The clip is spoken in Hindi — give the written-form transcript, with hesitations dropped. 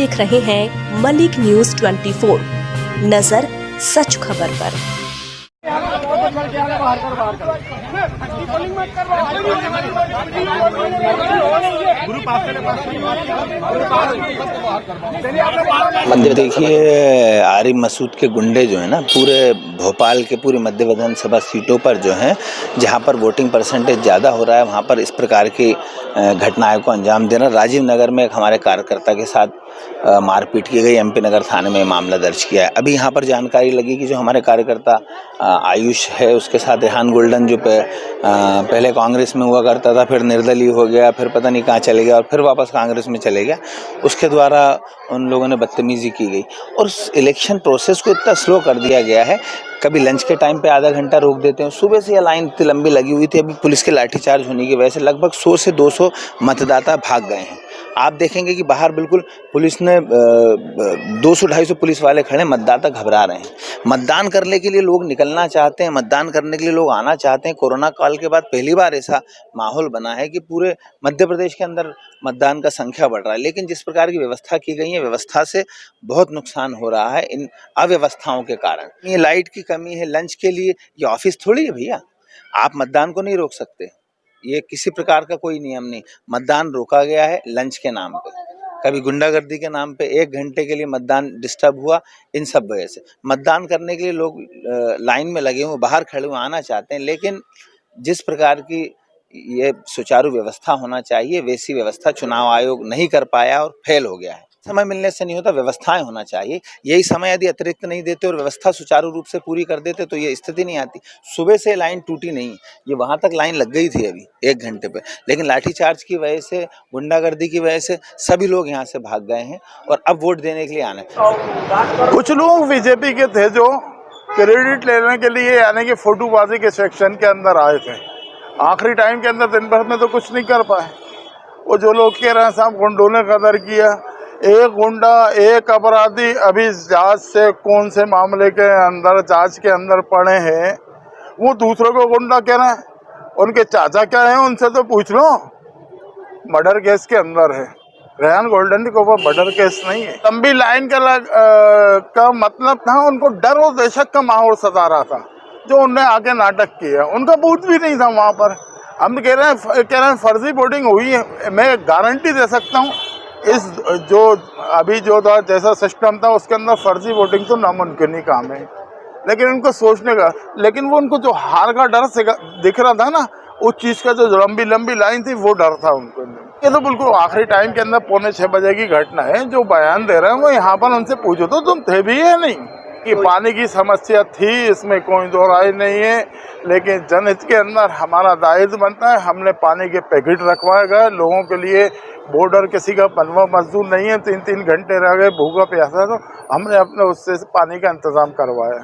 देख रहे हैं मलिक न्यूज 24। नजर सच खबर पर। देखिए, आरिफ मसूद के गुंडे जो है ना, पूरे भोपाल के पूरी मध्य विधानसभा सीटों पर जो हैं, जहां पर वोटिंग परसेंटेज ज़्यादा हो रहा है, वहां पर इस प्रकार की घटनाओं को अंजाम देना। राजीव नगर में एक हमारे कार्यकर्ता के साथ मारपीट की गई, एमपी नगर थाने में मामला दर्ज किया है। अभी यहाँ पर जानकारी लगी कि जो हमारे कार्यकर्ता आयुष है, उसके साथ रेहान गोल्डन जो पहले कांग्रेस में हुआ करता था, फिर निर्दलीय हो गया, फिर पता नहीं कहाँ चले गया और फिर वापस कांग्रेस में चले गया, उसके द्वारा उन लोगों ने बदतमीजी की गई और इलेक्शन प्रोसेस को इतना स्लो कर दिया गया है। कभी लंच के टाइम पे आधा घंटा रोक देते हैं। सुबह से यह लाइन इतनी लंबी लगी हुई थी। अभी पुलिस के लाठीचार्ज होने की वजह से लगभग 100 से 200 मतदाता भाग गए हैं। आप देखेंगे कि बाहर बिल्कुल पुलिस ने 200-250 पुलिस वाले खड़े, मतदाता घबरा रहे हैं। मतदान करने के लिए लोग निकलना चाहते हैं, मतदान करने के लिए लोग आना चाहते हैं। कोरोना काल के बाद पहली बार ऐसा माहौल बना है कि पूरे मध्य प्रदेश के अंदर मतदान का संख्या बढ़ रहा है। लेकिन जिस प्रकार की व्यवस्था की गई है, व्यवस्था से बहुत नुकसान हो रहा है इन अव्यवस्थाओं के कारण। ये लाइट की कमी है, लंच के लिए ये ऑफिस थोड़ी है भैया, आप मतदान को नहीं रोक सकते। ये किसी प्रकार का कोई नियम नहीं। मतदान रोका गया है लंच के नाम पे, कभी गुंडागर्दी के नाम पे 1 घंटे के लिए मतदान डिस्टर्ब हुआ। इन सब वजह से मतदान करने के लिए लोग लाइन में लगे हुए, बाहर खड़े हुए आना चाहते हैं, लेकिन जिस प्रकार की ये सुचारू व्यवस्था होना चाहिए, वैसी व्यवस्था चुनाव आयोग नहीं कर पाया और फेल हो गया है। समय मिलने से नहीं होता, व्यवस्थाएं होना चाहिए। यही समय यदि अतिरिक्त नहीं देते और व्यवस्था सुचारू रूप से पूरी कर देते तो ये स्थिति नहीं आती। सुबह से लाइन टूटी नहीं, ये वहां तक लाइन लग गई थी अभी 1 घंटे पे, लेकिन लाठीचार्ज की वजह से, गुंडागर्दी की वजह से सभी लोग यहाँ से भाग गए हैं और अब वोट देने के लिए आने। कुछ लोग बीजेपी के थे जो क्रेडिट लेने के लिए यानी कि फोटोबाजी के सेक्शन के अंदर आए थे। आखिरी टाइम के अंदर दिन भर में तो कुछ नहीं कर पाए। वो जो लोग कह रहे हैं साहब गुंडों ने कदर किया, एक गुंडा एक अपराधी अभी जांच से कौन से मामले के अंदर जांच के अंदर पड़े हैं, वो दूसरों को गुंडा कह रहे हैं। उनके चाचा क्या है उनसे तो पूछ लो। मर्डर केस के अंदर है, रेहान गोल्डन के ऊपर मर्डर केस नहीं है। लंबी लाइन का मतलब था उनको डर और दहशत का माहौल सता रहा था, जो उनने आके नाटक किया। उनका बूथ भी नहीं था वहाँ पर। हम कह रहे हैं फर्जी वोटिंग हुई है। मैं गारंटी दे सकता हूँ इस जो अभी जो था जैसा सिस्टम था उसके अंदर फर्जी वोटिंग तो नामुमकिन ही काम है। लेकिन उनको सोचने का, लेकिन वो उनको जो हार का डर दिख रहा था ना, उस चीज़ का जो लंबी लाइन थी वो डर था उनको। ये तो बिल्कुल आखिरी टाइम के अंदर 5:45 बजे की घटना है। जो बयान दे रहे हैं वो यहाँ पर उनसे पूछो तो तुम थे भी है नहीं कि पानी की समस्या थी, इसमें कोई दो राय नहीं है। लेकिन जनहित के अंदर हमारा दायित्व बनता है। हमने पानी के पैकेट रखवाए गए लोगों के लिए। बॉर्डर किसी का बनवा मजदूर नहीं है, 3-3 घंटे रह गए भूखा प्यासा, तो हमने अपने उससे पानी का इंतजाम करवाया।